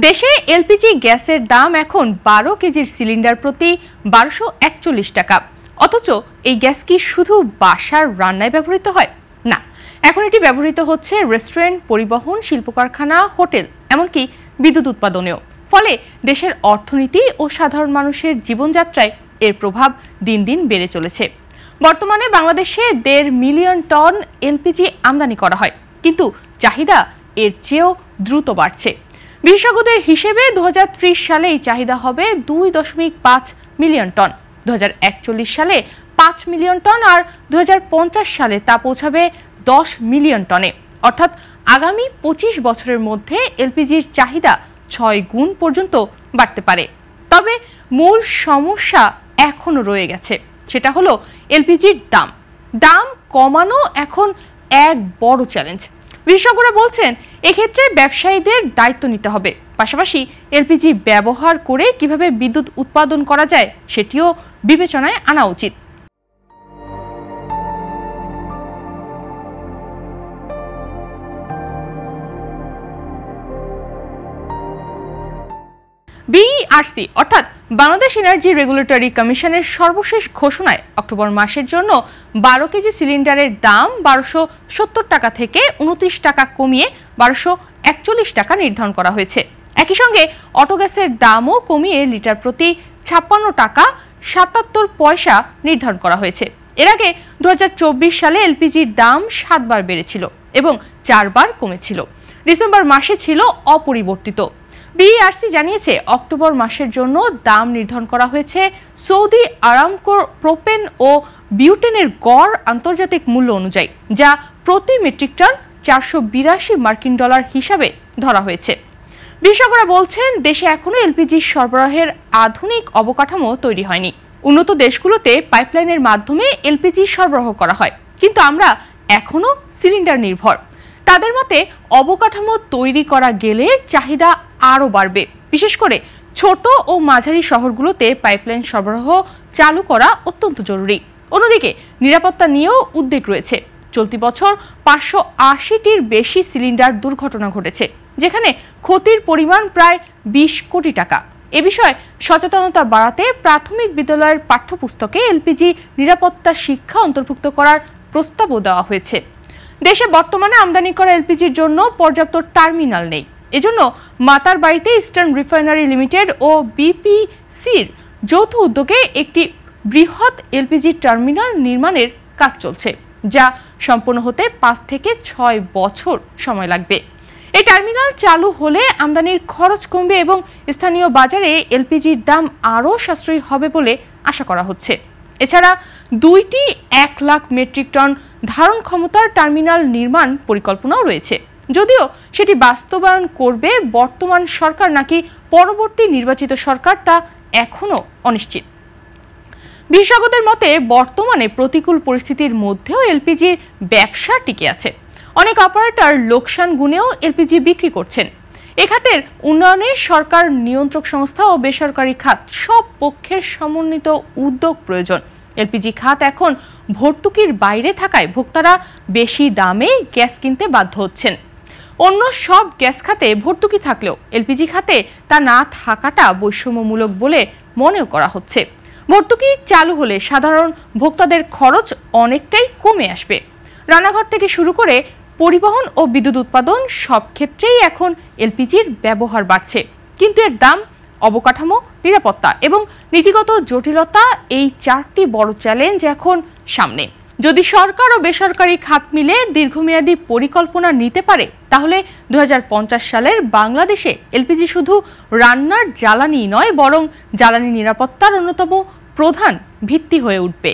দেশে এলপিজি গ্যাসের দাম এখন 12 কেজির সিলিন্ডার প্রতি 1241 টাকা। অথচ এই গ্যাস কি শুধু বাসার রান্নায় ব্যবহৃত হয়? না, এখন এটি ব্যবহৃত হচ্ছে রেস্টুরেন্ট, পরিবহন, শিল্প কারখানা, হোটেল, এমনকি বিদ্যুৎ উৎপাদনেও। ফলে দেশের অর্থনীতি ও সাধারণ মানুষের জীবনযাত্রায় এর প্রভাব দিন দিন বেড়ে চলেছে। বর্তমানে বাংলাদেশে 1.5 মিলিয়ন টন এলপিজি আমদানি করা হয়, কিন্তু চাহিদা এর চেয়েও দ্রুত বাড়ছে। বিশেষজ্ঞদের হিসেবে 2030 সালে এই চাহিদা হবে 2.5 মিলিয়ন টন, 2041 সালে 5 মিলিয়ন টন আর 2050 সালে তা পৌঁছাবে 10 মিলিয়ন টনে। অর্থাৎ আগামী 25 বছরের মধ্যে এলপিজির চাহিদা 6 গুণ পর্যন্ত বাড়তে পারে। তবে মূল সমস্যা এখনো রয়ে গেছে, সেটা হলো এলপিজির দাম কমানো এখন এক বড় চ্যালেঞ্জ। বিশেষজ্ঞরা বলছেন এক্ষেত্রে ব্যবসায়ীদের দায়িত্ব নিতে হবে, পাশাপাশি এলপিজি ব্যবহার করে কিভাবে বিদ্যুৎ উৎপাদন করা যায় সেটিও বিবেচনায় আনা উচিত। বিইআরসি অর্থাৎ বাংলাদেশ এনার্জি রেগুলেটরি কমিশনের সর্বশেষ ঘোষণায় অক্টোবর মাসের জন্য 12 কেজি সিলিন্ডারের দাম 1270 টাকা থেকে 29 টাকা কমিয়ে 1241 টাকা নির্ধারণ করা হয়েছে। একই সঙ্গে অটো গ্যাসের দামও কমিয়ে লিটার প্রতি 56 টাকা 77 পয়সা নির্ধারণ করা হয়েছে। এর আগে 2024 সালে এলপিজির দাম 7 বার বেড়েছিল এবং 4 বার কমেছিল। ডিসেম্বর মাসে ছিল অপরিবর্তিত। বিইআরসি জানিয়েছে অক্টোবর মাসের জন্য দাম নির্ধারণ করা হয়েছে সৌদি আরামকো প্রোপেন ও বিউটেনের গড় আন্তর্জাতিক মূল্য অনুযায়ী, যা প্রতি মেট্রিক টন 482 মার্কিন ডলার হিসাবে ধরা হয়েছে। বিশেষজ্ঞরা বলছেন দেশে এখনো এলপিজি সরবরাহের আধুনিক অবকাঠামো তৈরি হয়নি। উন্নত দেশগুলোতে পাইপলাইনের মাধ্যমে এলপিজি সরবরাহ করা হয়, কিন্তু আমরা এখনো সিলিন্ডার নির্ভর। তাদের মতে অবকাঠামো তৈরি করা গেলে চাহিদা আরও বাড়বে। বিশেষ করে ছোট ও মাঝারি শহরগুলোতে পাইপলাইন সরবরাহ চালু করা অত্যন্ত জরুরি। অন্যদিকে নিরাপত্তা নিয়েও উদ্বেগ রয়েছে। চলতি বছর 580টির বেশি সিলিন্ডার দুর্ঘটনা ঘটেছে, যেখানে ক্ষতির পরিমাণ প্রায় 20 কোটি টাকা। এ বিষয়ে সচেতনতা বাড়াতে প্রাথমিক বিদ্যালয়ের পাঠ্যপুস্তকে এলপিজি নিরাপত্তা শিক্ষা অন্তর্ভুক্ত করার প্রস্তাবও দেওয়া হয়েছে। দেশে বর্তমানে আমদানি করা এলপিজির জন্য পর্যাপ্ত টার্মিনাল নেই। এজন্য মাতার বাড়িতে ইস্টার্ন রিফাইনারি লিমিটেড ও বিপিসির যৌথ উদ্যোগে একটি বৃহৎ এলপিজি টার্মিনাল নির্মাণের কাজ চলছে, যা সম্পন্ন হতে 5 থেকে 6 বছর সময় লাগবে। এই টার্মিনাল চালু হলে আমদানির খরচ কমবে এবং স্থানীয় বাজারে এলপিজির দাম আরও সাশ্রয়ী হবে বলে আশা করা হচ্ছে। এছাড়া 2টি 1 লাখ মেট্রিক টন ধারণ ক্ষমতার টার্মিনাল নির্মাণ পরিকল্পনাও রয়েছে, যদিও সেটি বাস্তবায়ন করবে বর্তমান সরকার নাকি পরবর্তী নির্বাচিত সরকার তা এখনো অনিশ্চিত। বিশেষজ্ঞদের মতে বর্তমানে প্রতিকূল পরিস্থিতির মধ্যেও এলপিজির ব্যবসা টিকে আছে। অনেক অপারেটর লোকসান গুনেও এলপিজি বিক্রি করছেন। এ খাতের উন্নয়নে সরকার, নিয়ন্ত্রক সংস্থা ও বেসরকারি খাত সব পক্ষের সমন্বিত উদ্যোগ প্রয়োজন। এলপিজি খাত এখন ভর্তুকির বাইরে থাকায় ভোক্তারা বেশি দামে গ্যাস কিনতে বাধ্য হচ্ছেন। অন্য সব গ্যাস খাতে ভর্তুকি থাকলেও এলপিজি খাতে তা না থাকাটা বৈষম্যমূলক বলে মনেও করা হচ্ছে। ভর্তুকি চালু হলে সাধারণ ভোক্তাদের খরচ অনেকটাই কমে আসবে। রান্নাঘর থেকে শুরু করে পরিবহন ও বিদ্যুৎ উৎপাদন সব ক্ষেত্রেই এখন এলপিজির ব্যবহার বাড়ছে, কিন্তু এর দাম, অবকাঠামো, নিরাপত্তা এবং নীতিগত জটিলতা, এই 4টি বড় চ্যালেঞ্জ এখন সামনে। যদি সরকার ও বেসরকারি খাত মিলে দীর্ঘমেয়াদী পরিকল্পনা নিতে পারে, তাহলে 2050 সালের বাংলাদেশে এলপিজি শুধু রান্নার জ্বালানি নয়, বরং জ্বালানি নিরাপত্তার অন্যতম প্রধান ভিত্তি হয়ে উঠবে।